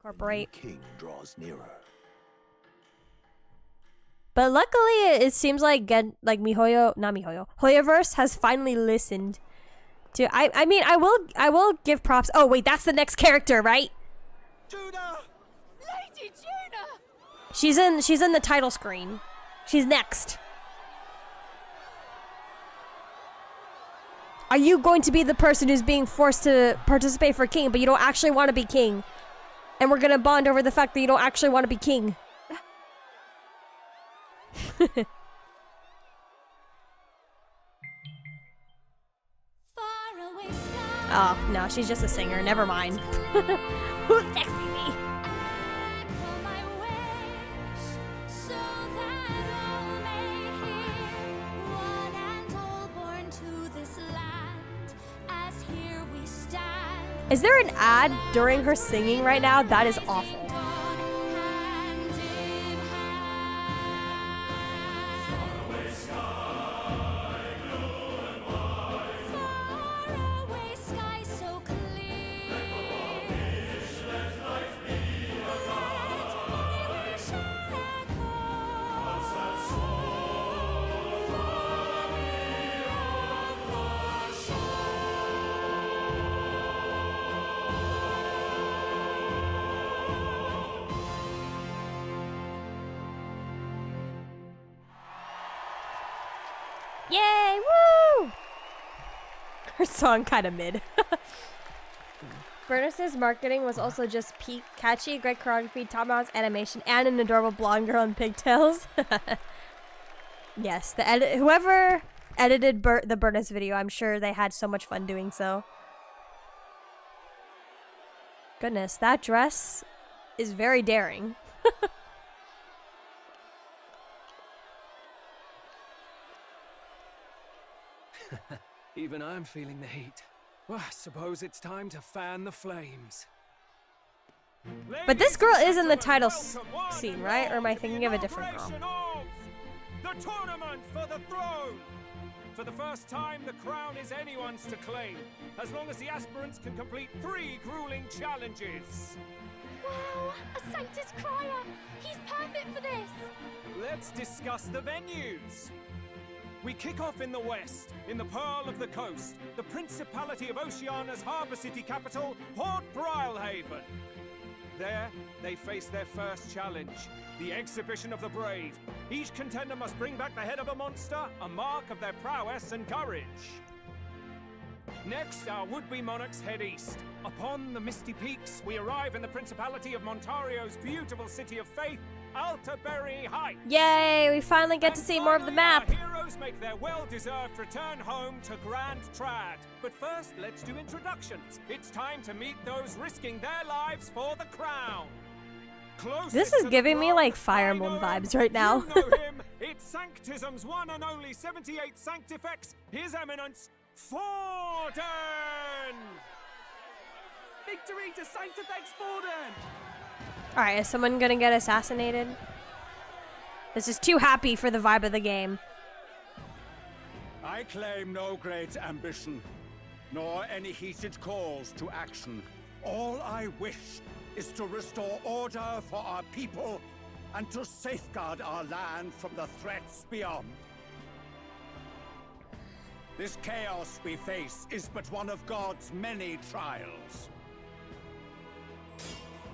Incorporate. The king draws nearer. But luckily, it seems like Hoyoverse has finally listened to. I mean, I will give props. Oh wait, that's the next character, right? Juna! Lady Juna! She's in the title screen. She's next. Are you going to be the person who's being forced to participate for king, but you don't actually want to be king? And we're gonna bond over the fact that you don't actually want to be king. Oh, no, she's just a singer. Never mind. Who's sexy me? Is there an ad during her singing right now? That is awful. Yay! Woo! Her song kind of mid. Bernice's marketing was also just peak catchy, great choreography, top-notch animation, and an adorable blonde girl in pigtails. Yes, whoever edited the Bernice video, I'm sure they had so much fun doing so. Goodness, that dress is very daring. Even I'm feeling the heat. Well, I suppose it's time to fan the flames. But this girl is in the title scene, right? Or am I thinking of a different girl? The tournament for the throne! For the first time, the crown is anyone's to claim, as long as the aspirants can complete 3 grueling challenges. Wow, a Sanctus Crier! He's perfect for this! Let's discuss the venues. We kick off in the west, in the Pearl of the Coast, the Principality of Oceania's harbour city capital, Port Brilehaven. There, they face their first challenge, the Exhibition of the Brave. Each contender must bring back the head of a monster, a mark of their prowess and courage. Next, our would-be monarchs head east. Upon the misty peaks, we arrive in the Principality of Montario's beautiful city of faith, Altaberry Heights. Yay, we finally get to see more of the map. Our heroes make their well-deserved return home to Grand Trad. But first, let's do introductions. It's time to meet those risking their lives for the crown. This is giving me like Fire Emblem vibes right now. You know him. It's Sanctism's one and only 78 Sanctifex, His Eminence, Forden! Victory to Sanctifex Forden! Alright, is someone gonna get assassinated? This is too happy for the vibe of the game. I claim no great ambition, nor any heated calls to action. All I wish is to restore order for our people and to safeguard our land from the threats beyond. This chaos we face is but one of God's many trials.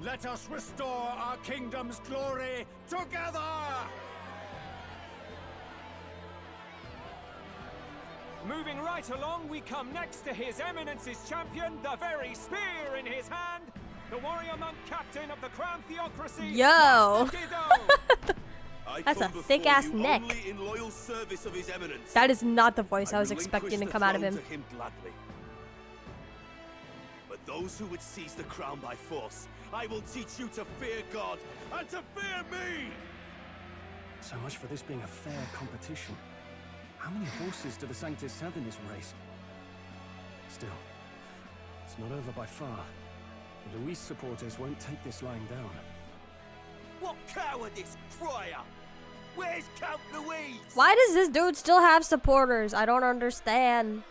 Let us restore our kingdom's glory together! Moving right along, we come next to His Eminence's champion, the very spear in his hand, the warrior monk captain of the Crown Theocracy. Yo! That's a thick-ass neck. In loyal service of His Eminence. That is not the voice I was expecting to come out of him. But those who would seize the crown by force, I will teach you to fear God and to fear me! So much for this being a fair competition. How many horses do the Sanctus have in this race? Still, it's not over by far. The Luis supporters won't take this lying down. What cowardice, Crier! Where's Count Louise? Why does this dude still have supporters? I don't understand.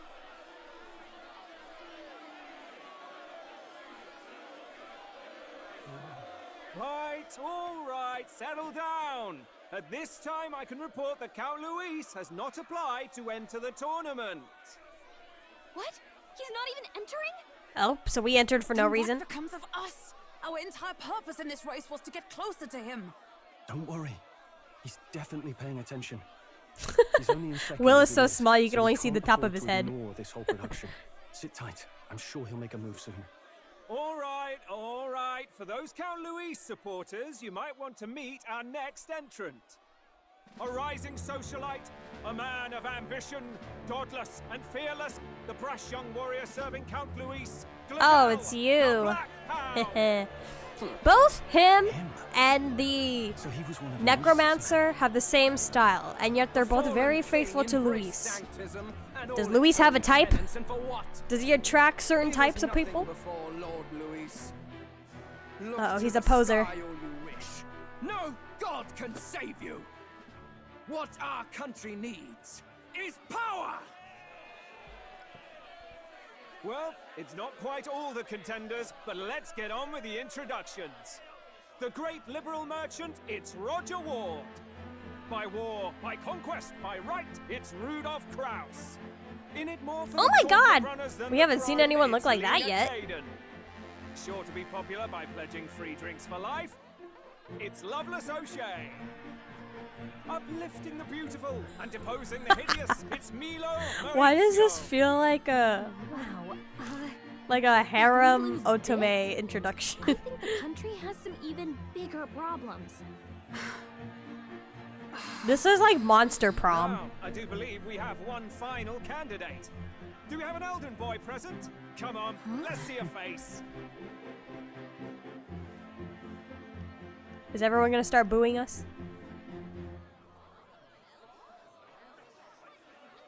All right, settle down. At this time, I can report that Count Luis has not applied to enter the tournament. What? He's not even entering? Oh, so we entered for no Then reason? What becomes of us? Our entire purpose in this race was to get closer to him. Don't worry. He's definitely paying attention. He's only in second Will as is it so small you can we only see the can't top afford of his to head. ignore this whole production. Sit tight. I'm sure he'll make a move soon. All right, all right. For those Count Luis supporters, you might want to meet our next entrant. A rising socialite, a man of ambition, godless and fearless, the brash young warrior serving Count Luis. Oh, it's you. Both him and the So he was one of necromancer have the same style, and yet they're both very faithful to Luis. Does Luis have a type? Does he attract certain types of people? Uh-oh, he's a poser. No god can save you. What our country needs is power. Well, it's not quite all the contenders, but let's get on with the introductions. The great liberal merchant, it's Roger Ward. By war, by conquest, by right, it's Rudolph Kraus. In it more for Oh the my God! runners than We the haven't seen bride, anyone look it's like that Leah yet. Caden. Sure to be popular by pledging free drinks for life. It's Loveless O'Shea. Uplifting the beautiful and deposing the hideous, it's Milo. Why does this Maurizio. feel like a harem otome introduction? I think the country has some even bigger problems. This is like Monster Prom. Now, I do believe we have one final candidate. Do we have an Elden boy present? Come on, let's see a face. Is everyone gonna start booing us?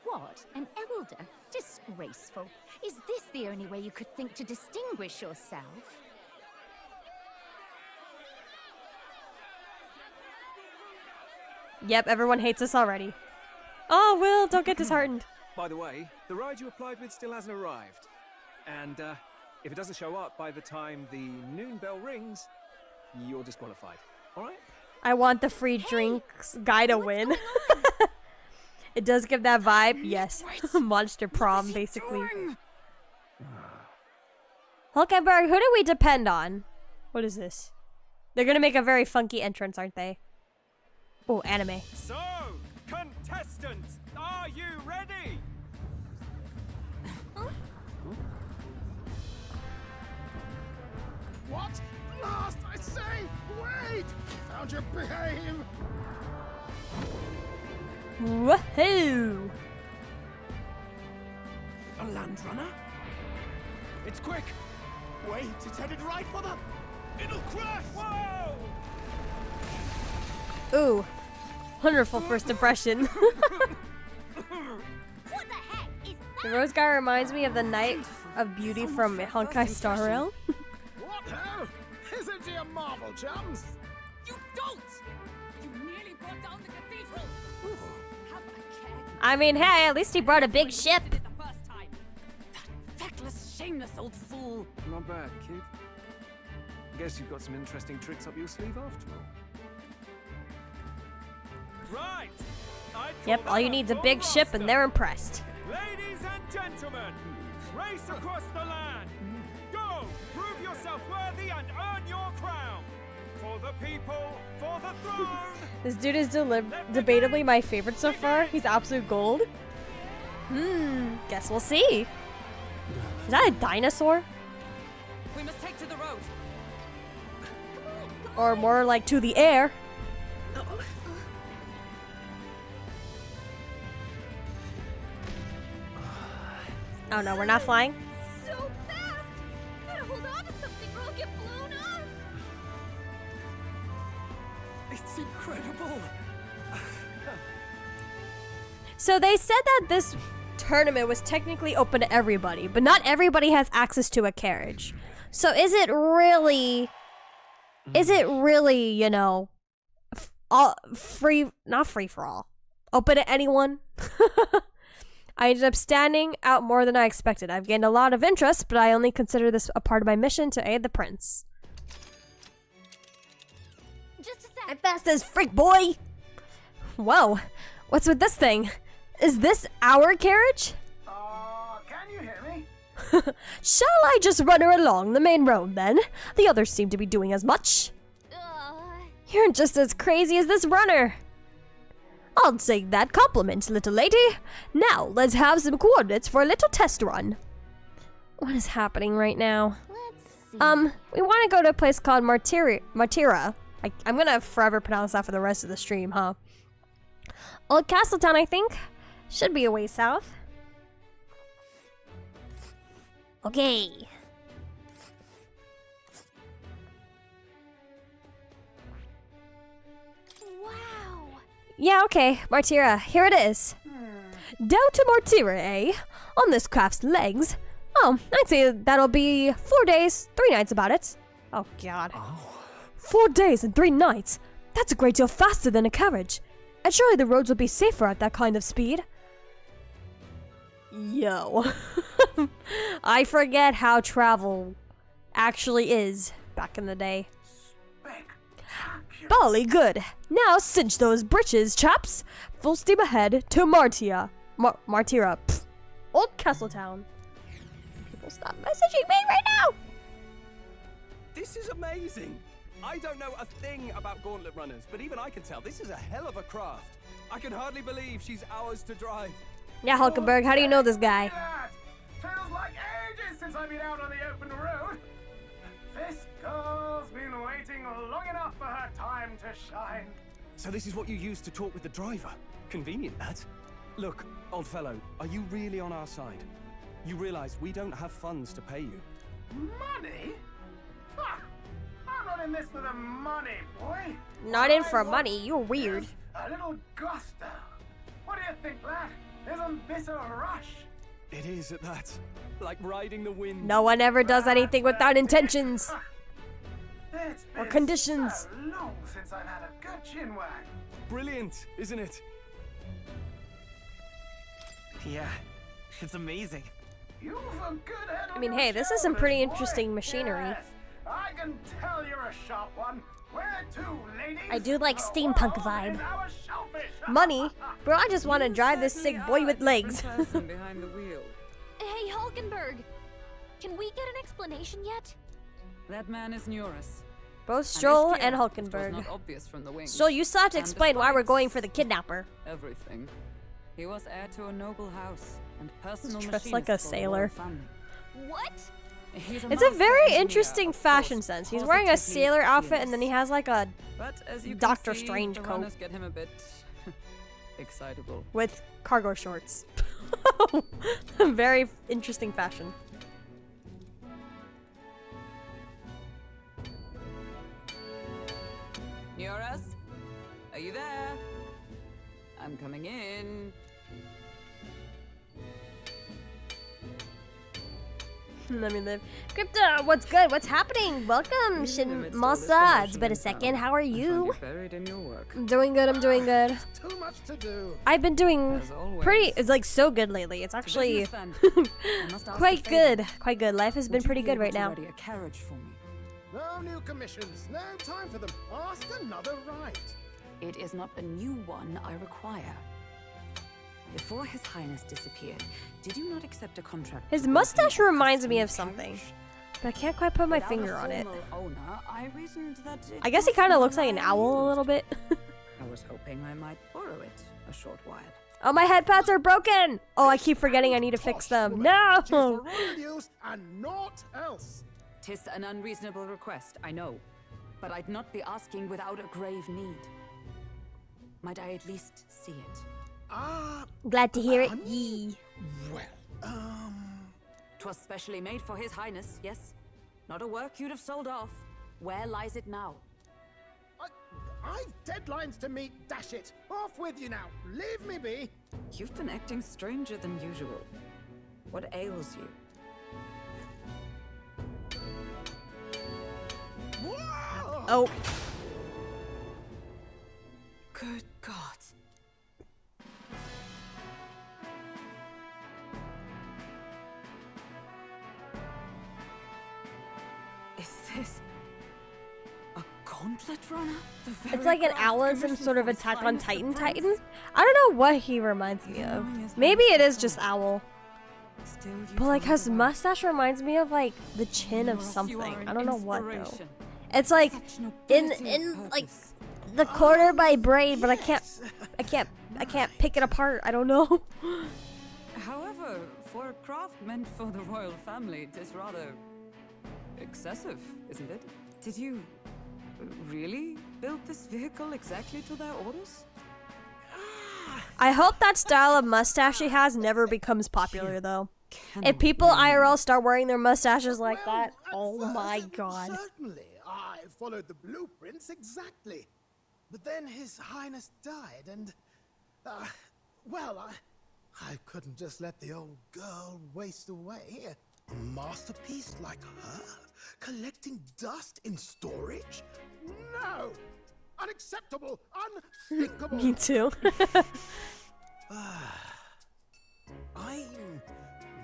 What? An elder? Disgraceful. Is this the only way you could think to distinguish yourself? Yep, everyone hates us already. Oh, Will, don't get disheartened. By the way, the ride you applied with still hasn't arrived. And if it doesn't show up by the time the noon bell rings, you're disqualified. All right? I want the free drinks guy to win. It does give that vibe, yes. Monster Prom, basically. Hulkenberg, who do we depend on? What is this? They're gonna make a very funky entrance, aren't they? Oh, anime. So, contestants, are you ready? What? Last, I say! Wait! Found your behave! Woohoo! A land runner? It's quick! Wait, it's headed right for the... It'll crash! Whoa! Ooh. Wonderful first impression. What the heck is The rose guy reminds me of the Knight of Beauty from Honkai Star Rail. What hell? Isn't he a marvel, chums? You don't! You nearly brought down the cathedral! Have a care. I mean, hey, at least he brought a big ship. Did it the first time. That feckless, shameless old fool. Not bad, kid. Guess you've got some interesting tricks up your sleeve after all. Right! Yep, all you need is a big ship and they're impressed. Ladies and gentlemen, race across the land. Go, prove yourself worthy and earn your crown. For the people, for the throne. This dude is debatably my favorite so far. He's absolute gold. Guess we'll see. Is that a dinosaur? We must take to the road. Or more like to the air? Oh no, we're not flying? so fast? Gotta hold on to something or I'll get blown up. It's incredible. So they said that this tournament was technically open to everybody, but not everybody has access to a carriage. So is it really, you know, all free, not free for all, open to anyone? I ended up standing out more than I expected. I've gained a lot of interest, but I only consider this a part of my mission to aid the prince. I'm fast as freak, boy! Whoa, what's with this thing? Is this our carriage? Can you hear me? Shall I just run her along the main road then? The others seem to be doing as much. You're just as crazy as this runner. I'll take that compliment, little lady. Now, let's have some coordinates for a little test run. What is happening right now? Let's see. We want to go to a place called Martira. I'm gonna forever pronounce that for the rest of the stream, huh? Old Castletown, I think. Should be a way south. Okay. Wow. Yeah, okay. Martira, here it is. Down to Martira, eh? On this craft's legs. Oh, I'd say that'll be 4 days, 3 nights about it. Oh, God. 4 days and 3 nights? That's a great deal faster than a carriage. And surely the roads would be safer at that kind of speed. Yo. I forget how travel actually is back in the day. Golly good. Now cinch those britches, chaps. Full steam ahead to Martira. Pfft. Old Castletown. People stop messaging me right now. This is amazing. I don't know a thing about gauntlet runners, but even I can tell this is a hell of a craft. I can hardly believe she's ours to drive. Yeah, Hulkenberg, how do you know this guy? Feels like ages since I've been out on the open road. This girl's been waiting long enough for her time to shine. So this is what you use to talk with the driver. Convenient, that. Look, old fellow, are you really on our side? You realize we don't have funds to pay you. Money? Ha! I'm not in this for the money, boy. Not in What I for want money, you're weird. is a little gusto. What do you think, lad? Isn't this a rush? It is at that. Like riding the wind. No one ever does anything without intentions. It's Or been conditions. so long since I've had a good chin wag. Brilliant, isn't it? Yeah, it's amazing. You've a good head on I mean, your hey, this is some pretty shoulders, boy. interesting machinery. Yes, I can tell you're a sharp one. Where to, ladies? I do like The steampunk world vibe. is our shellfish. Money? Bro, I just want to drive this sick boy with legs. behind the wheel. Hey, Hulkenberg. Can we get an explanation yet? That man is Neuris. Both Stroll and It was Hulkenberg. not obvious from the wings. Stroll, you still have to And explain why we're despite going for the kidnapper. everything. He was heir to a noble house and personal He's dressed machinist like a for the sailor. royal family. What? He's It's a master very engineer, interesting of fashion course, sense. He's wearing a positively sailor outfit and then he genius. has like a But as you can Doctor see, Strange the coat. runners get him a bit excitable. with cargo shorts. Very interesting fashion. Neuris? Are you there? I'm coming in. Let me live. Crypta, what's good? What's happening? Welcome, Shin amidst all this Masa. commotion It's been a in second. town, How are I find you? buried in your work. I'm doing good. I'm doing good. Too much to do. I've been doing As always. pretty. It's like so good lately. It's actually Business then. I must ask a quite favor. good. Quite good. Life has been Would you pretty be good able right to now. ready a carriage for me? No new commissions. No time for them. Ask another right. It is not a new one I require. Before His Highness disappeared, did you not accept a contract? His to build mustache him a reminds me custom of something, carriage? but I can't quite put my Without finger a on it. formal owner, I reasoned that it I guess he was kind of one looks like an I owl a little bit. I was hoping I might borrow it a short while. Oh, my head pads are broken. Oh, I keep forgetting I need to fix them. No. She's for royal use and naught else. 'Tis an unreasonable request, I know, but I'd not be asking without a grave need. Might I at least see it? Glad to hear it. Yee. Well, 'Twas specially made for His Highness, yes? Not a work you'd have sold off. Where lies it now? I've deadlines to meet, dash it. Off with you now. Leave me be. You've been acting stranger than usual. What ails you? Whoa! Oh. Good God. Is this a Gauntlet Runner? It's like an Alism sort of Attack on Titan Titan. I don't know what he reminds me of. Maybe it is just Owl. But like his mustache reminds me of like the chin of something. I don't know what though. It's like in like the corner by braid, but I can't pick it apart. I don't know. However, for a craft meant for the royal family, it is rather excessive, isn't it? Did you really build this vehicle exactly to their orders? I hope that style of mustache he has never becomes popular though. If people IRL start wearing their mustaches like that, oh my god. Certainly, I followed the blueprints exactly. But then His Highness died and, well, I couldn't just let the old girl waste away. A masterpiece like her? Collecting dust in storage? No! Unacceptable! Unthinkable! Me too. I'm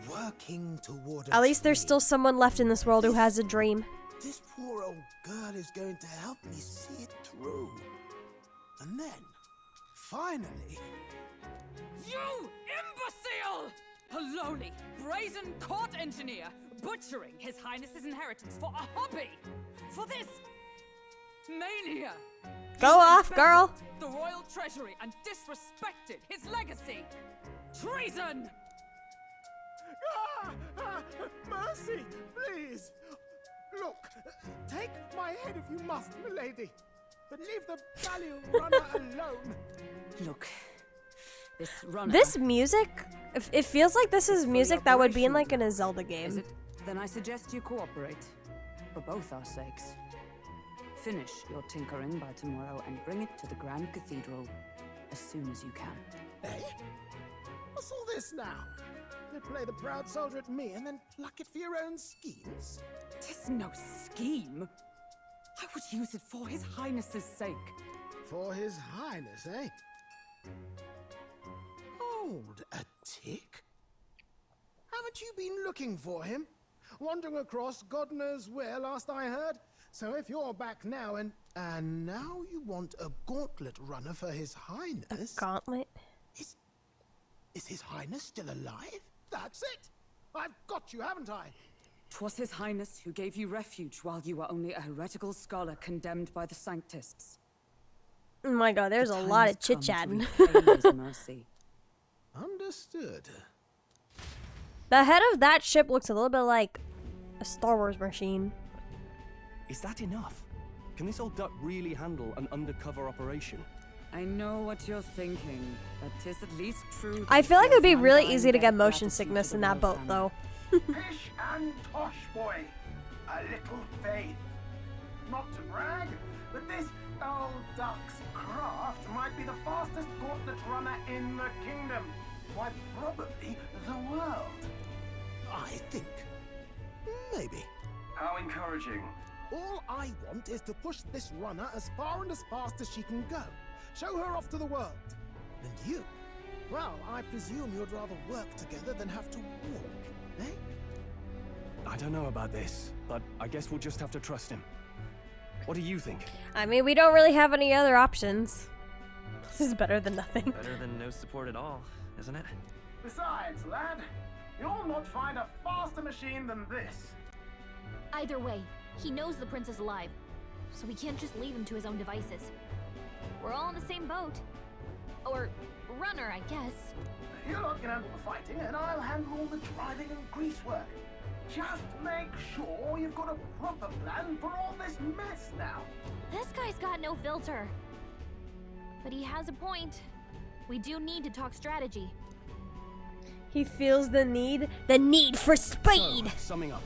working toward At least there's still someone left in this world who has a dream. This poor old girl is going to help me see it through. And then, finally... You imbecile! A lowly, brazen court engineer butchering His Highness's inheritance for a hobby! For this mania! Go off, girl! The royal treasury and disrespected his legacy! Treason! Mercy, please! Look, take my head if you must, milady. But leave the value runner alone. Look, this runner... This music, it feels like this is music that would be in like in a Zelda game. Is it? Then I suggest you cooperate. For both our sakes. Finish your tinkering by tomorrow and bring it to the Grand Cathedral as soon as you can. Hey? What's all this now? You play the proud soldier at me and then pluck it for your own schemes? Tis no scheme. I would use it for His Highness's sake. For His Highness, eh? Hold a tick. Haven't you been looking for him? Wandering across God knows where last I heard? So if you're back now and now you want a gauntlet runner for His Highness... A gauntlet? Is His Highness still alive? That's it! I've got you, haven't I? 'Twas His Highness who gave you refuge while you were only a heretical scholar condemned by the Sanctists. Oh my god, there's a lot of chit-chatting. Understood. The head of that ship looks a little bit like a Star Wars machine. Is that enough? Can this old duck really handle an undercover operation? I know what you're thinking, but 'tis at least true. I feel like it would be really easy to get motion sickness in that boat, though. Pish and tosh, boy. A little faith. Not to brag, but this old duck's craft might be the fastest gauntlet runner in the kingdom. Why, probably the world. I think. Maybe. How encouraging. All I want is to push this runner as far and as fast as she can go. Show her off to the world. And you? Well, I presume you'd rather work together than have to walk, eh? I don't know about this, but I guess we'll just have to trust him. What do you think? I mean, we don't really have any other options. This is better than nothing. Better than no support at all, isn't it? Besides, lad, you'll not find a faster machine than this. Either way, he knows the prince is alive, so we can't just leave him to his own devices. We're all in the same boat. Or runner, I guess. You lot can handle the fighting, and I'll handle all the driving and grease work. Just make sure you've got a proper plan for all this mess now. This guy's got no filter. But he has a point. We do need to talk strategy. He feels the need for speed. So, summing up,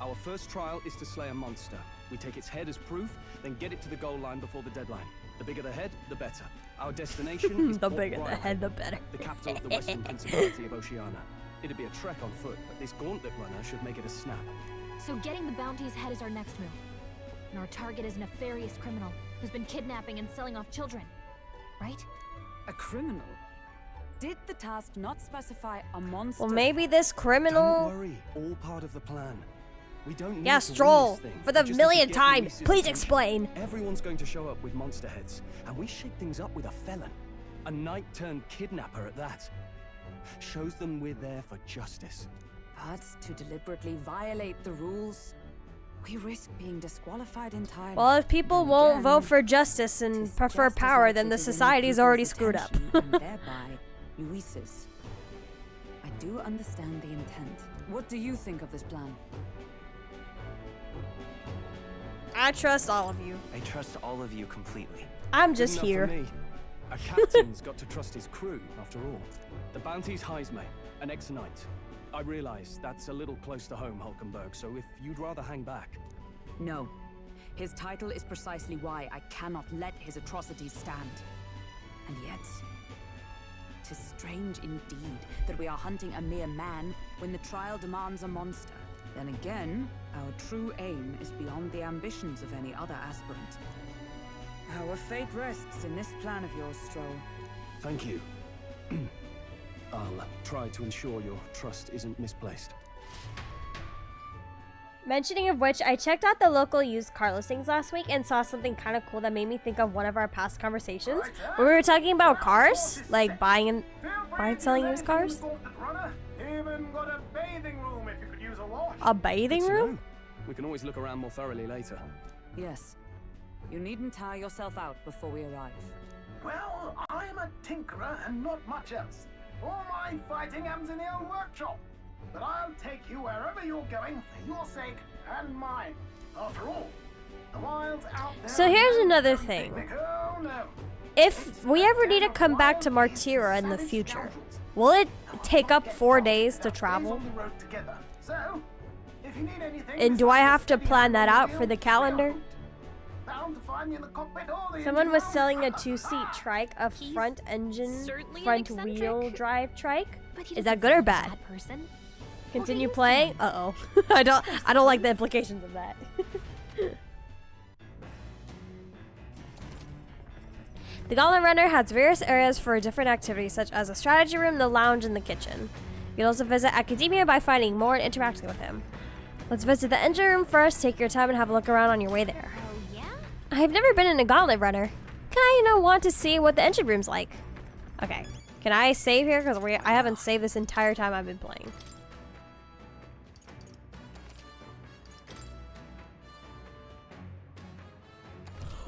our first trial is to slay a monster. We take its head as proof, then get it to the goal line before the deadline. The bigger the head, the better. Our destination is the Port bigger the Royal, the better. the capital of the Western Principality of Oceania. It'd be a trek on foot, but this gauntlet runner should make it a snap. So getting the bounty's head is our next move. And our target is a nefarious criminal who's been kidnapping and selling off children. Right? A criminal? Did the task not specify a monster? Well, maybe this criminal... Don't worry, all part of the plan. We don't need Yeah, to win Stroll. this thing. For the We just millionth need to get time, Luis's please attention. explain. Everyone's going to show up with monster heads, and we shake things up with a felon. A knight-turned-kidnapper at that. Shows them we're there for justice. But to deliberately violate the rules, we risk being disqualified entirely. Well, if people And won't again, vote for justice and prefer just as power, likely then the to win society's people's already screwed up. attention and thereby Luis's. I do understand the intent. What do you think of this plan? I trust all of you. I trust all of you completely. I'm Good just enough here. for me. A captain's got to trust his crew, after all. The bounty's Heisme, an ex-knight. I realize that's a little close to home, Hulkenberg, so if you'd rather hang back... No. His title is precisely why I cannot let his atrocities stand. And yet, 'tis strange indeed that we are hunting a mere man when the trial demands a monster. Then again, our true aim is beyond the ambitions of any other aspirant. Our fate rests in this plan of yours, Stroll. Thank you. I'll try to ensure your trust isn't misplaced. Mentioning of which, I checked out the local used car listings last week and saw something kind of cool that made me think of one of our past conversations where we were talking about cars, like buying and selling used cars. Even got a bathing room if you could use a wash. A bathing Good to room? know. We can always look around more thoroughly later. Yes. You needn't tire yourself out before we arrive. Well, I'm a tinkerer and not much else. All my fighting happens in the old workshop. But I'll take you wherever you're going for your sake and mine. After all, the wilds out there... So here's another thing. Oh, no. If we ever need to come back to Martira in the future, will it take up 4 days to travel? So, if you need anything, And do I have to plan that out for the calendar? bound to find me in the cockpit or the Someone engine was room. selling a 2-seat trike, a front engine, certainly an front eccentric. wheel drive trike. But he Is that doesn't good or seem like a bad? person. Continue What are you playing? saying? Uh-oh. I don't like the implications of that. The Gauntlet Runner has various areas for different activities, such as a strategy room, the lounge, and the kitchen. You can also visit Academia by finding more and interacting with him. Let's visit the engine room first. Take your time and have a look around on your way there. Oh, yeah? I've never been in a Gauntlet Runner. Kinda want to see what the engine room's like. Okay. Can I save here? Because I haven't saved this entire time I've been playing.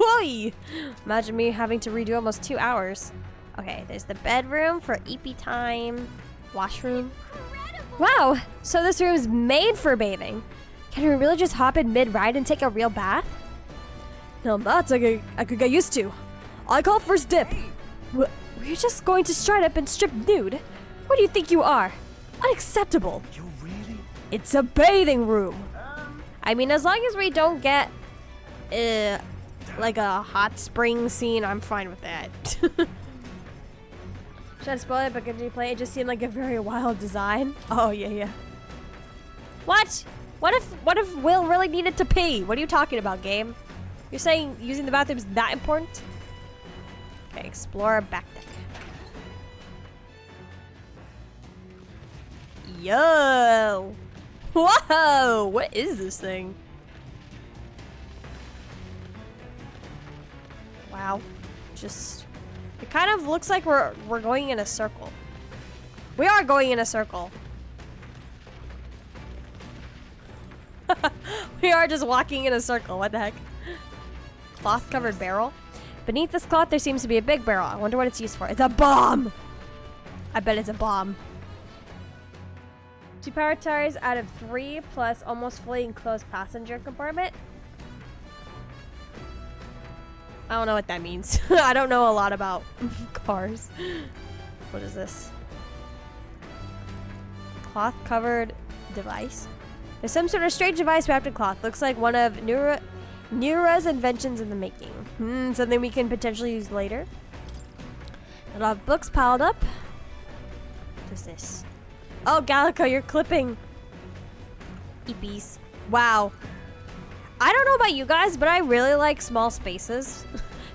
Whoi! Imagine me having to redo almost 2 hours. Okay, there's the bedroom for EP time. Washroom. Wow! So this room's made for bathing. Can we really just hop in mid-ride and take a real bath? Now that's I could get used to. I call first dip. We're just going to stride up and strip nude? What do you think you are? Unacceptable. You're really... It's a bathing room. I mean, as long as we don't get, like a hot spring scene, I'm fine with that. Should I spoil it, but continue play? It just seemed like a very wild design. Oh, yeah. What? What if Will really needed to pee? What are you talking about, game? You're saying using the bathroom is that important? Okay, explore back deck. Yo! Whoa! What is this thing? Wow. Just... It kind of looks like we're going in a circle. We are going in a circle. We are just walking in a circle. What the heck? Cloth-covered barrel. Beneath this cloth, there seems to be a big barrel. I wonder what it's used for. It's a bomb! I bet it's a bomb. 2 power tires out of 3 plus almost fully enclosed passenger compartment. I don't know what that means. I don't know a lot about cars. What is this? Cloth-covered device. There's some sort of strange device wrapped in cloth. Looks like one of Neura's inventions in the making. Something we can potentially use later. A lot of books piled up. What is this? Oh, Gallica, you're clipping. EPs. Wow. I don't know about you guys, but I really like small spaces.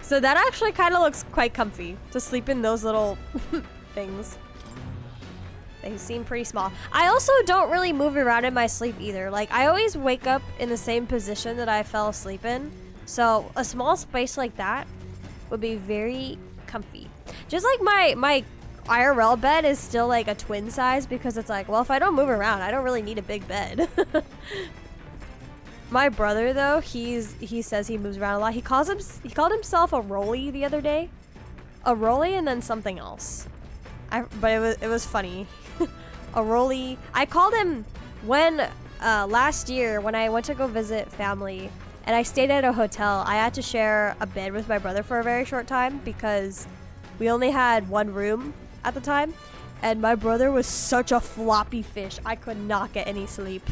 So that actually kind of looks quite comfy to sleep in those little things. They seem pretty small. I also don't really move around in my sleep either. Like, I always wake up in the same position that I fell asleep in. So a small space like that would be very comfy. Just like my IRL bed is still like a twin size because it's like, well, if I don't move around, I don't really need a big bed. My brother though, he says he moves around a lot. He called himself a rolly the other day. A rolly and then something else. But it was funny. A rolly. I called him when last year when I went to go visit family and I stayed at a hotel. I had to share a bed with my brother for a very short time because we only had one room at the time, and my brother was such a floppy fish. I could not get any sleep.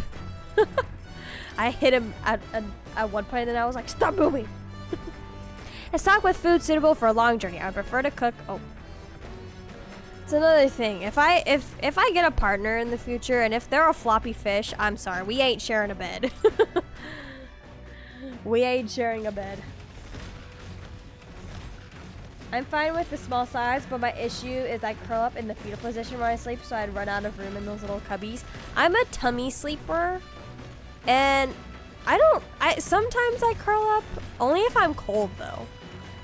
I hit him at one point and I was like, stop moving. And stock with food suitable for a long journey. I prefer to cook. Oh. It's another thing. If I get a partner in the future and if they're a floppy fish, I'm sorry. We ain't sharing a bed. We ain't sharing a bed. I'm fine with the small size, but my issue is I curl up in the fetal position when I sleep, so I'd run out of room in those little cubbies. I'm a tummy sleeper, and sometimes I curl up, only if I'm cold though.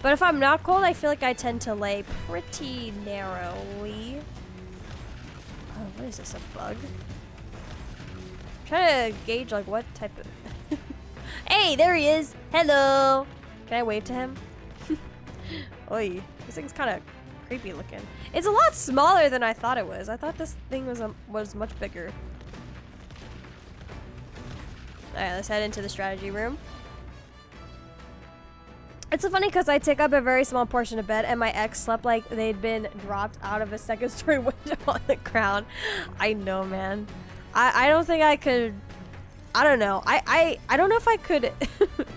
But if I'm not cold, I feel like I tend to lay pretty narrowly. Oh, what is this, a bug? I'm trying to gauge like what type of... Hey, there he is! Hello! Can I wave to him? Oy, this thing's kind of creepy looking. It's a lot smaller than I thought it was. I thought this thing was much bigger. Alright, let's head into the strategy room. It's so funny because I take up a very small portion of bed and my ex slept like they'd been dropped out of a second-story window on the ground. I know, man. I don't think I could... I don't know. I don't know if I could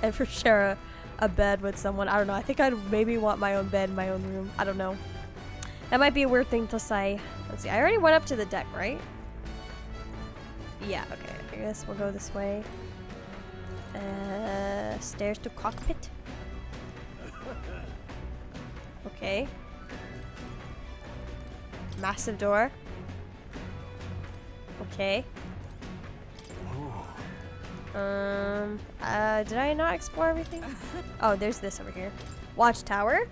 ever share a bed with someone. I don't know. I think I'd maybe want my own bed in my own room. I don't know. That might be a weird thing to say. Let's see. I already went up to the deck, right? Yeah, okay. I guess we'll go this way. Stairs to cockpit. Okay. Massive door. Okay. Did I not explore everything? Oh, there's this over here. Watchtower.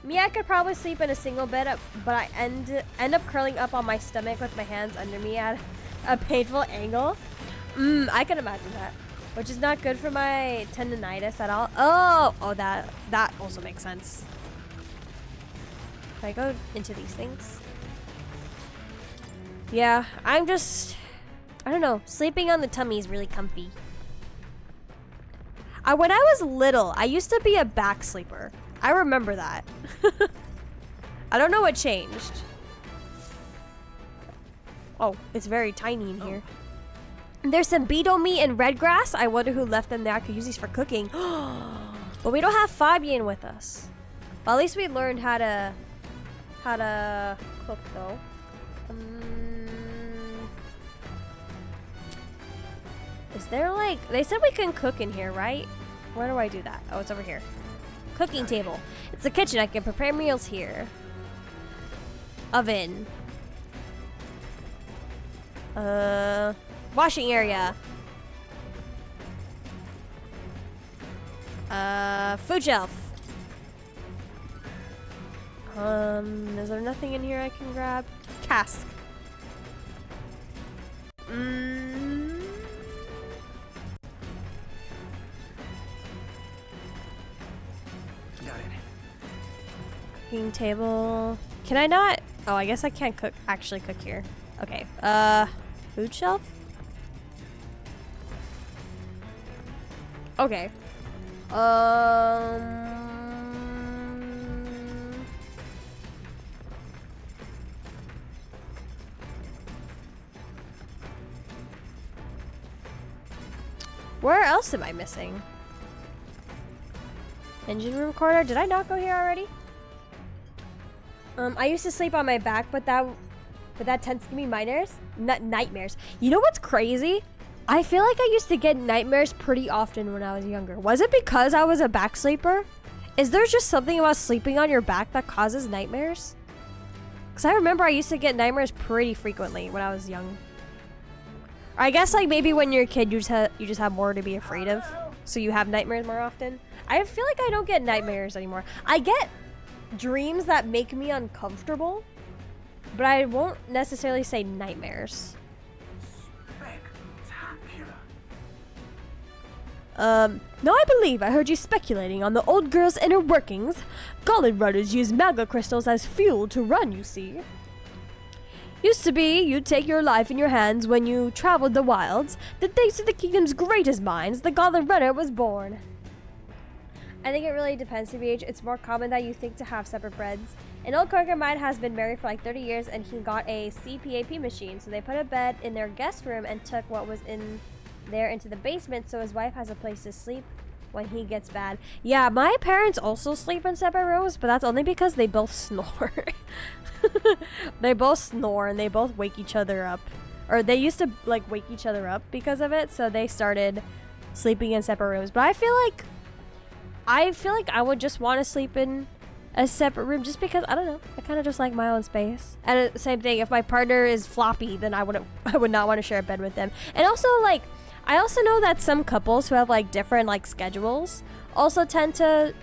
Me, I could probably sleep in a single bed, but I end up curling up on my stomach with my hands under me at a painful angle. I can imagine that. Which is not good for my tendonitis at all. Oh, that also makes sense. Can I go into these things? Yeah, I don't know. Sleeping on the tummy is really comfy. When I was little, I used to be a back sleeper. I remember that. I don't know what changed. Oh, it's very tiny in here. There's some beetle meat and red grass. I wonder who left them there. I could use these for cooking. But we don't have Fabian with us. Well, at least we learned how to cook though. Is there like, they said we can cook in here, right? Where do I do that? Oh, it's over here. Cooking table. It's the kitchen. I can prepare meals here. Oven. Washing area. Food shelf. Is there nothing in here I can grab? Cask. Cooking table. Can I not? Oh, I guess I can't actually cook here. Okay. Food shelf? Okay. Where else am I missing? Engine room corner? Did I not go here already? I used to sleep on my back, but that tends to give me nightmares. You know what's crazy? I feel like I used to get nightmares pretty often when I was younger. Was it because I was a back sleeper? Is there just something about sleeping on your back that causes nightmares? Because I remember I used to get nightmares pretty frequently when I was young. I guess like maybe when you're a kid you just have more to be afraid of, so you have nightmares more often. I feel like I don't get nightmares anymore. I get dreams that make me uncomfortable, but I won't necessarily say nightmares. Now I believe I heard you speculating on the old girl's inner workings. Golden runners use magma crystals as fuel to run, you see. Used to be, you'd take your life in your hands when you traveled the wilds. Then thanks to the kingdom's greatest minds, the Golden Runner was born. I think it really depends, TBH. It's more common that you think to have separate beds. An old coworker of mine has been married for like 30 years and he got a CPAP machine. So they put a bed in their guest room and took what was in there into the basement so his wife has a place to sleep when he gets bad. Yeah, my parents also sleep in separate rooms, but that's only because they both snore. They both snore and they both wake each other up. Or they used to like wake each other up because of it, so they started sleeping in separate rooms. But I feel like I would just want to sleep in a separate room just because, I don't know, I kind of just like my own space. And same thing, if my partner is floppy, then I would not want to share a bed with them. And also like I also know that some couples who have like different like schedules also tend to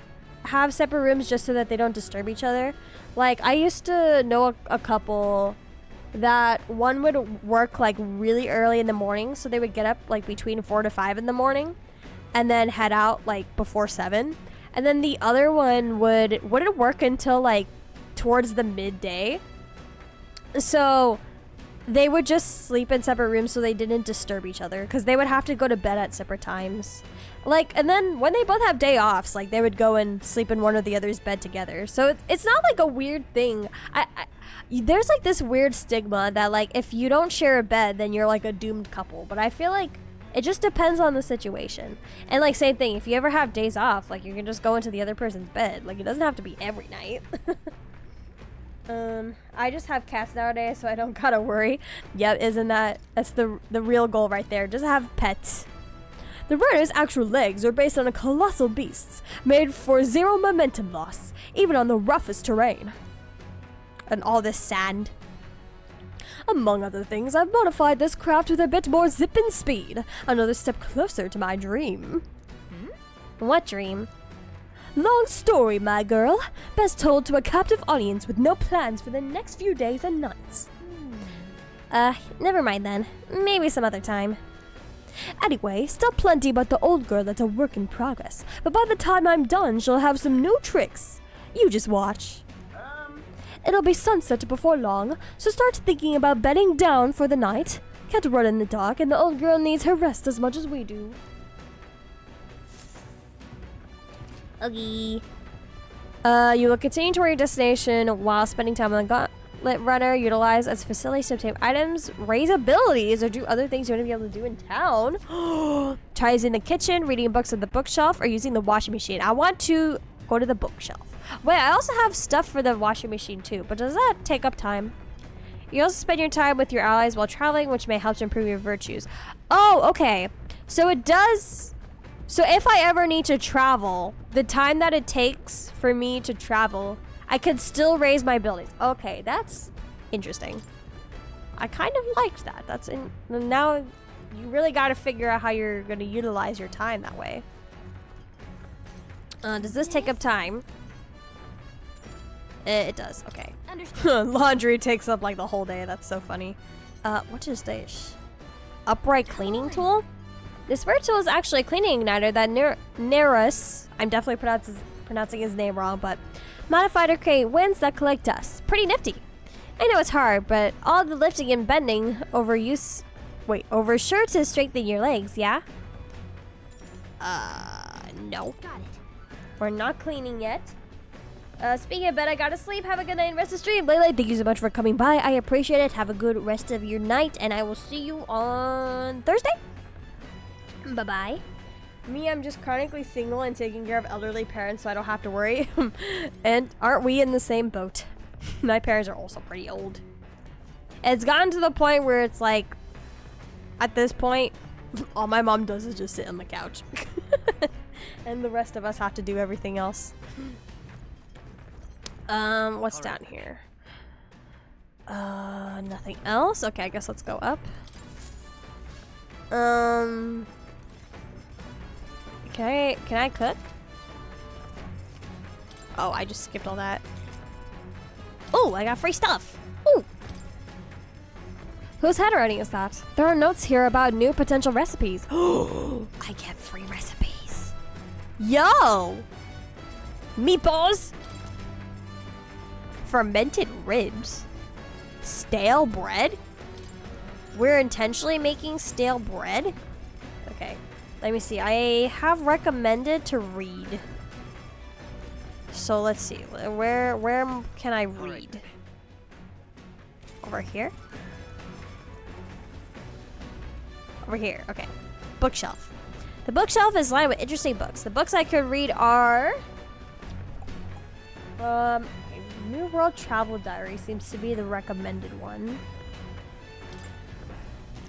have separate rooms just so that they don't disturb each other. Like I used to know a couple that one would work like really early in the morning, so they would get up like between 4 to 5 in the morning and then head out like before 7. And then the other one wouldn't work until like towards the midday. So they would just sleep in separate rooms so they didn't disturb each other, because they would have to go to bed at separate times. Like, and then when they both have day offs, like they would go and sleep in one or the other's bed together. So it's not like a weird thing. There's like this weird stigma that like if you don't share a bed, then you're like a doomed couple. But I feel like it just depends on the situation. And like same thing, if you ever have days off, like you can just go into the other person's bed. Like it doesn't have to be every night. I just have cats nowadays, so I don't gotta worry. Yep, that's the real goal right there. Just have pets. The runner's actual legs are based on a colossal beasts, made for 0 momentum loss, even on the roughest terrain. And all this sand. Among other things, I've modified this craft with a bit more zip and speed. Another step closer to my dream. What dream? Long story, my girl. Best told to a captive audience with no plans for the next few days and nights. Never mind then. Maybe some other time. Anyway, still plenty about the old girl that's a work in progress. But by the time I'm done, she'll have some new tricks. You just watch. It'll be sunset before long, so start thinking about bedding down for the night. Can't run in the dark, and the old girl needs her rest as much as we do. Okay. You will continue toward your destination while spending time on the Gauntlet Runner. Utilize as facilities to obtain items, raise abilities, or do other things you want to be able to do in town. Try using the kitchen, reading books on the bookshelf, or using the washing machine. I want to go to the bookshelf. Wait, I also have stuff for the washing machine too, but does that take up time? You also spend your time with your allies while traveling, which may help to improve your virtues. Oh, okay. So it does... So if I ever need to travel, the time that it takes for me to travel, I could still raise my abilities. Okay, that's interesting. I kind of liked that. Now you really got to figure out how you're going to utilize your time that way. Does this take up time? It does. Okay. Laundry takes up like the whole day. That's so funny. What is this? Upright cleaning tool? The spirit tool is actually a cleaning igniter that Nerus, I'm definitely pronouncing his name wrong, but modified to create winds that collect dust. Pretty nifty. I know it's hard, but all the lifting and bending over sure to strengthen your legs, yeah? No. Got it. We're not cleaning yet. Speaking of bed, I gotta sleep. Have a good night and rest of the stream. Lele, thank you so much for coming by. I appreciate it. Have a good rest of your night, and I will see you on Thursday. Bye-bye. Me, I'm just chronically single and taking care of elderly parents, so I don't have to worry. And aren't we in the same boat? My parents are also pretty old. It's gotten to the point where it's like, at this point, all my mom does is just sit on the couch. And the rest of us have to do everything else. What's down here? Nothing else? Okay, I guess let's go up. Can I cook? Oh, I just skipped all that. Oh, I got free stuff. Ooh. Whose handwriting is that? There are notes here about new potential recipes. Oh, I get free recipes. Yo! Meatballs! Fermented ribs. Stale bread? We're intentionally making stale bread? Okay, let me see. I have recommended to read. So let's see. Where can I read? Over here? Over here, okay. Bookshelf. The bookshelf is lined with interesting books. The books I could read are... New World Travel Diary seems to be the recommended one.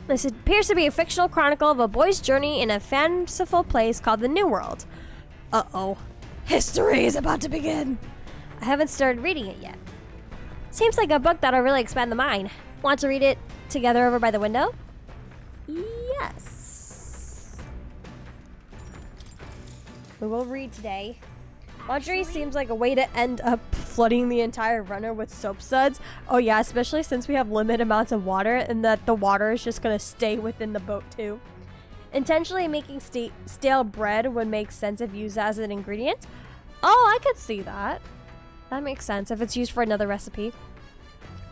This appears to be a fictional chronicle of a boy's journey in a fanciful place called the New World. Uh-oh. History is about to begin. I haven't started reading it yet. Seems like a book that'll really expand the mind. Want to read it together over by the window? Yes. We will read today. Laundry seems like a way to end up flooding the entire runner with soap suds. Oh yeah, especially since we have limited amounts of water and that the water is just gonna stay within the boat too. Intentionally making stale bread would make sense if used as an ingredient. Oh, I could see that. That makes sense if it's used for another recipe.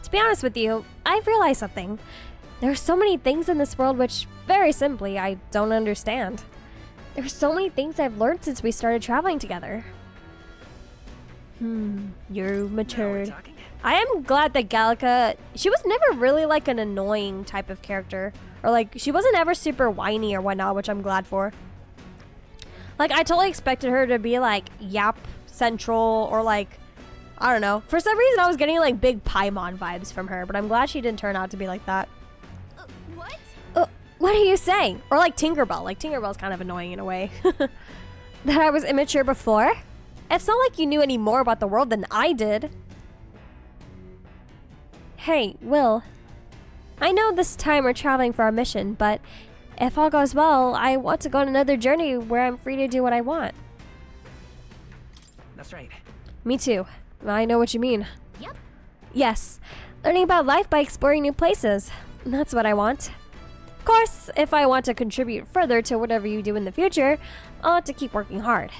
To be honest with you, I've realized something. There are so many things in this world which, very simply, I don't understand. There are so many things I've learned since we started traveling together. You matured. I am glad that Gallica, she was never really like an annoying type of character. Or like, she wasn't ever super whiny or whatnot, which I'm glad for. Like, I totally expected her to be like Yap Central or like, I don't know. For some reason, I was getting like big Paimon vibes from her, but I'm glad she didn't turn out to be like that. What? What are you saying? Or like Tinkerbell. Like, Tinkerbell's kind of annoying in a way. That I was immature before? It's not like you knew any more about the world than I did. Hey, Will. I know this time we're traveling for our mission, but if all goes well, I want to go on another journey where I'm free to do what I want. That's right. Me too. I know what you mean. Yep. Yes. Learning about life by exploring new places. That's what I want. Of course, if I want to contribute further to whatever you do in the future, I'll have to keep working hard.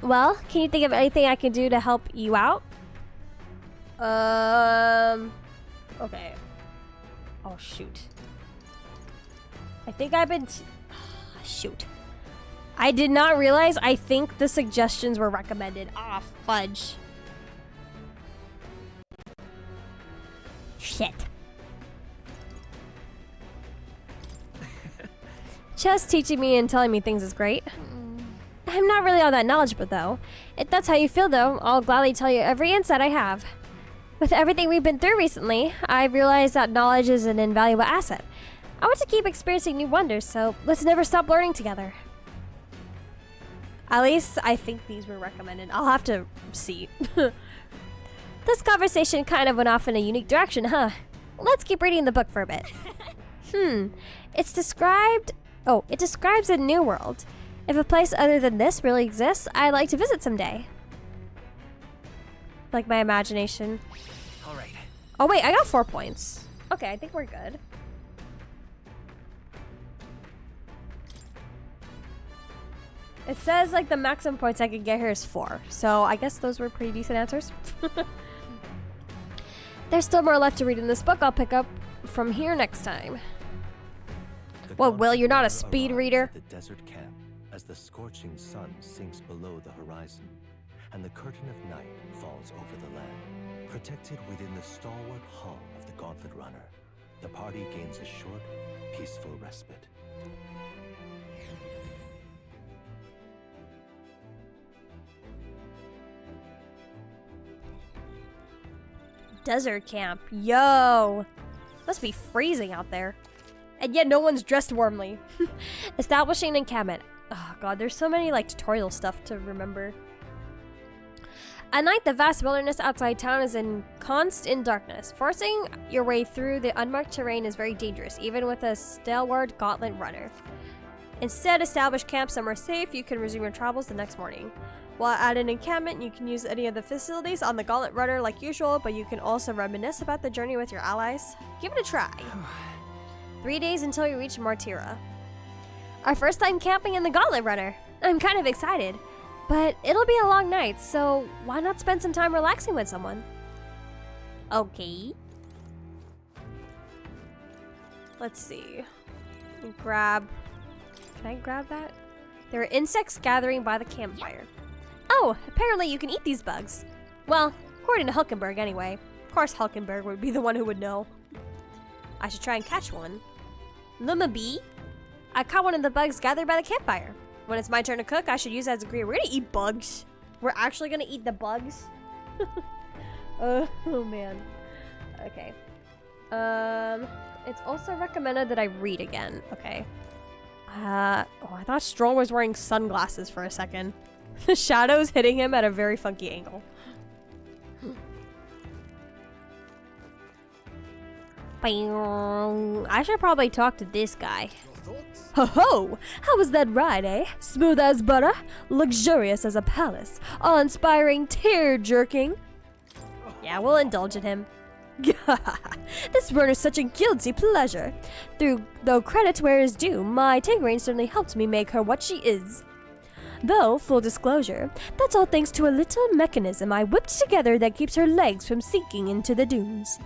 Well, can you think of anything I can do to help you out? Okay. Oh, shoot. I think I've been... shoot. I did not realize I think the suggestions were recommended. Ah, fudge. Shit. Just teaching me and telling me things is great. I'm not really all that knowledgeable, though. If that's how you feel, though, I'll gladly tell you every insight I have. With everything we've been through recently, I've realized that knowledge is an invaluable asset. I want to keep experiencing new wonders, so let's never stop learning together. At least, I think these were recommended. I'll have to see. This conversation kind of went off in a unique direction, huh? Let's keep reading the book for a bit. It describes a new world. If a place other than this really exists, I'd like to visit someday. Like my imagination. All right. Oh wait, I got 4 points. Okay, I think we're good. It says like the maximum points I could get here is 4. So I guess those were pretty decent answers. There's still more left to read in this book. I'll pick up from here next time. Well, Will, you're not a speed reader. The desert camp as the scorching sun sinks below the horizon and the curtain of night falls over the land. Protected within the stalwart hull of the Gauntlet Runner, the party gains a short, peaceful respite. Desert camp. Yo! Must be freezing out there. And yet no one's dressed warmly. Establishing an encampment. Oh god, there's so many like tutorial stuff to remember. At night, the vast wilderness outside town is in constant darkness. Forcing your way through the unmarked terrain is very dangerous, even with a stalwart gauntlet runner. Instead, establish camp somewhere safe. You can resume your travels the next morning. While at an encampment, you can use any of the facilities on the gauntlet runner like usual, but you can also reminisce about the journey with your allies. Give it a try. 3 days until you reach Martira. Our first time camping in the gauntlet runner. I'm kind of excited. But it'll be a long night, so why not spend some time relaxing with someone? Okay. Let's see. Can I grab that? There are insects gathering by the campfire. Oh, apparently you can eat these bugs. Well, according to Hulkenberg anyway. Of course Hulkenberg would be the one who would know. I should try and catch one. Luma bee? I caught one of the bugs gathered by the campfire. When it's my turn to cook, I should use that as a greeter. We're gonna eat bugs. We're actually gonna eat the bugs. Oh man. Okay. It's also recommended that I read again. Okay. I thought Stroll was wearing sunglasses for a second. The shadow's hitting him at a very funky angle. I should probably talk to this guy. Ho ho! How was that ride, eh? Smooth as butter, luxurious as a palace, awe-inspiring, tear-jerking. Yeah, we'll indulge in him. This run is such a guilty pleasure. Though credit where is due, my Tangerine certainly helped me make her what she is. Though, full disclosure, that's all thanks to a little mechanism I whipped together that keeps her legs from sinking into the dunes.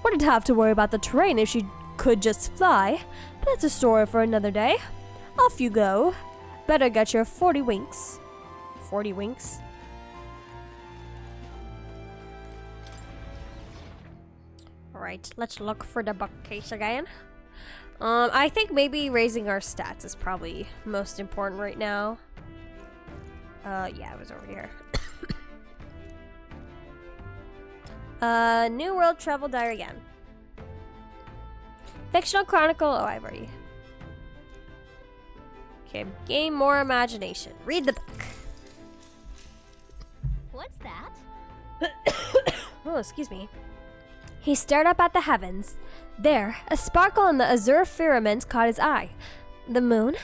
Wouldn't have to worry about the terrain if she could just fly. That's a story for another day. Off you go. Better get your 40 winks. 40 winks? Alright, let's look for the bookcase again. I think maybe raising our stats is probably most important right now. Yeah, it was over here. New World Travel Diary again. Fictional Chronicle. Oh, I've already. Okay, gain more imagination. Read the book. What's that? Oh, excuse me. He stared up at the heavens. There, a sparkle in the azure firmament caught his eye. The moon?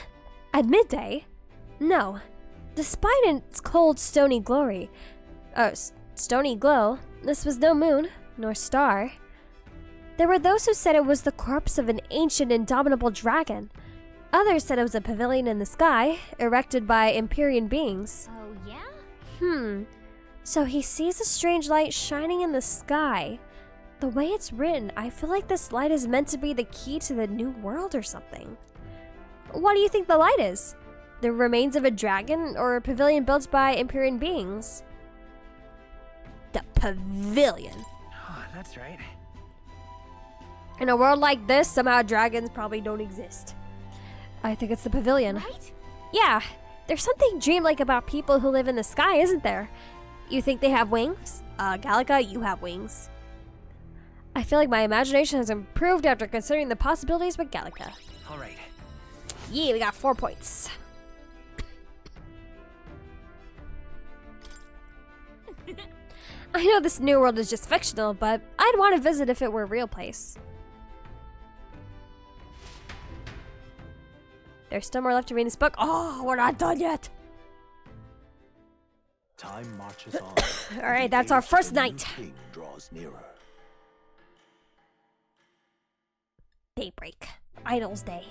At midday? No. Despite its cold, stony glow, this was no moon, nor star. There were those who said it was the corpse of an ancient, indomitable dragon. Others said it was a pavilion in the sky, erected by Empyrean beings. Oh, yeah? So he sees a strange light shining in the sky. The way it's written, I feel like this light is meant to be the key to the new world or something. What do you think the light is? The remains of a dragon or a pavilion built by Empyrean beings? The pavilion. Oh, that's right. In a world like this, somehow dragons probably don't exist. I think it's the pavilion. Right? Yeah, there's something dreamlike about people who live in the sky, isn't there? You think they have wings? Gallica, you have wings. I feel like my imagination has improved after considering the possibilities with Gallica. All right. Yeah, we got 4 points. I know this new world is just fictional, but I'd want to visit if it were a real place. There's still more left to read in this book. Oh, we're not done yet. Time marches on. All right, that's our first night. King draws nearer. Daybreak. Idol's Day.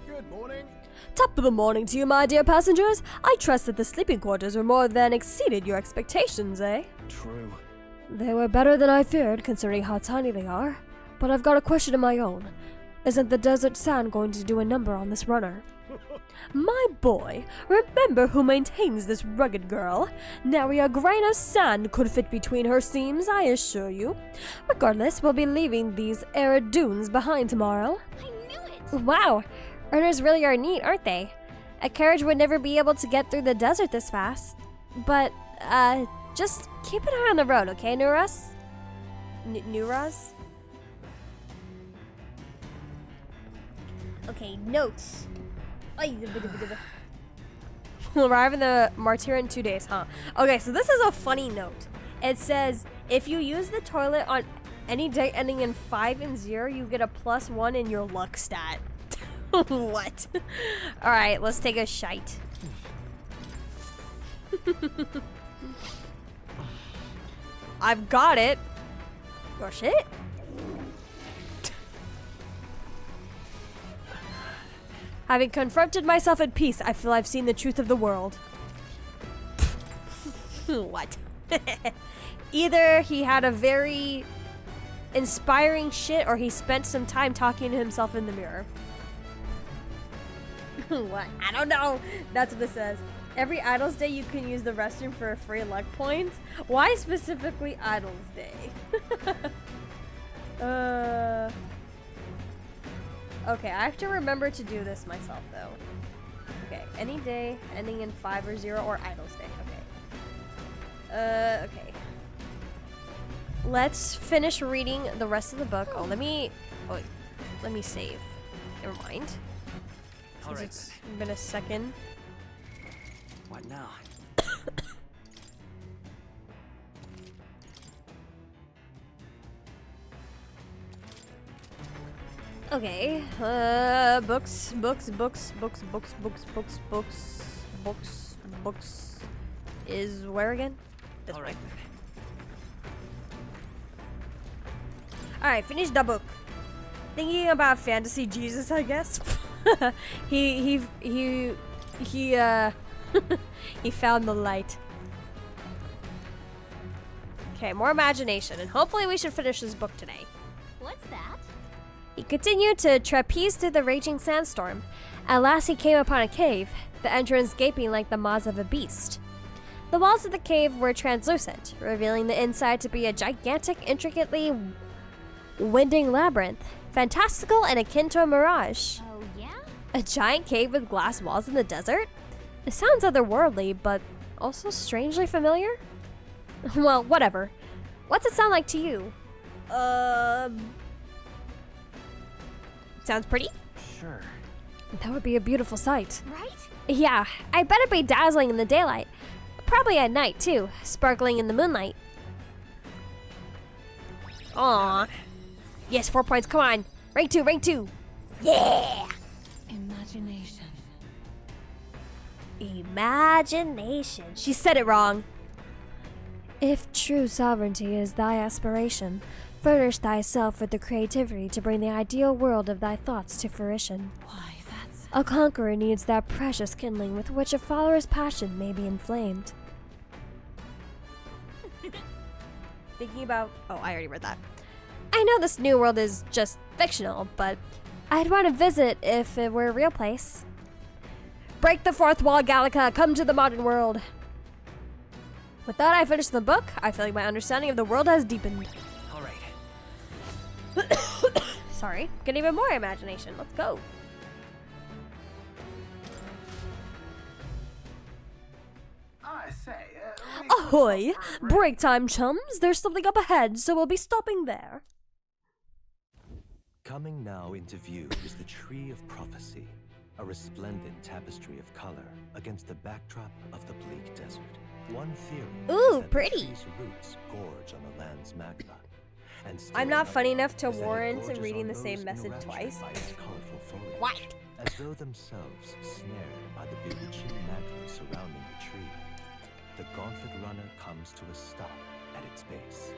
Good morning. Top of the morning to you, my dear passengers. I trust that the sleeping quarters were more than exceeded your expectations, eh? True. They were better than I feared, considering how tiny they are. But I've got a question of my own. Isn't the desert sand going to do a number on this runner? My boy, remember who maintains this rugged girl. Nary a grain of sand could fit between her seams, I assure you. Regardless, we'll be leaving these arid dunes behind tomorrow. I knew it! Wow, runners really are neat, aren't they? A carriage would never be able to get through the desert this fast. But, just keep an eye on the road, okay, Nuras? Nuras? Okay, notes. Will arrive in the Martyr in 2 days, huh? Okay, so this is a funny note. It says, if you use the toilet on any day ending in 5 and 0, you get a +1 in your luck stat. What? Alright, let's take a shite. I've got it. Oh shit. Having confronted myself in peace, I feel I've seen the truth of the world. What? Either he had a very inspiring shit or he spent some time talking to himself in the mirror. What? I don't know. That's what it says. Every Idols Day you can use the restroom for free luck points. Why specifically Idols Day? Okay, I have to remember to do this myself though. Okay, any day ending in 5 or 0 or Idols Day. Okay. Okay. Let's finish reading the rest of the book. Oh, let me save. Never mind. Since it's been a second. What now? Okay. Books is where again? This way. Alright, finish the book. Thinking about fantasy Jesus, I guess. he found the light. Okay, more imagination, and hopefully we should finish this book today. What's that? He continued to trapeze through the raging sandstorm. At last he came upon a cave, the entrance gaping like the maws of a beast. The walls of the cave were translucent, revealing the inside to be a gigantic, intricately winding labyrinth, fantastical and akin to a mirage. Oh, yeah? A giant cave with glass walls in the desert? It sounds otherworldly, but also strangely familiar? Well, whatever. What's it sound like to you? Sounds pretty? Sure. That would be a beautiful sight. Right? Yeah, I bet it'd be dazzling in the daylight. Probably at night, too, sparkling in the moonlight. Aww. Yes, 4 points, come on. Rank 2, rank 2. Yeah! Imagination. Imagination. She said it wrong. If true sovereignty is thy aspiration, furnish thyself with the creativity to bring the ideal world of thy thoughts to fruition. Why, that's... A conqueror needs that precious kindling with which a follower's passion may be inflamed. Thinking about... Oh, I already read that. I know this new world is just fictional, but I'd want to visit if it were a real place. Break the fourth wall, Gallica. Come to the modern world. With that, I finished the book. I feel like my understanding of the world has deepened. All right. Sorry. Get even more imagination. Let's go. I say, Ahoy! Break time, chums. There's something up ahead, so we'll be stopping there. Coming now into view is the Tree of Prophecy, a resplendent tapestry of color against the backdrop of the bleak desert. One theory is that pretty. the tree's roots gorge on the land's magma. And I'm not funny enough to is that it warrant gorges reading on the same those message enraptured twice. by its colorful foliage, What? as though themselves snared by the bewitching magic surrounding the tree. The gauntlet runner comes to a stop at its base.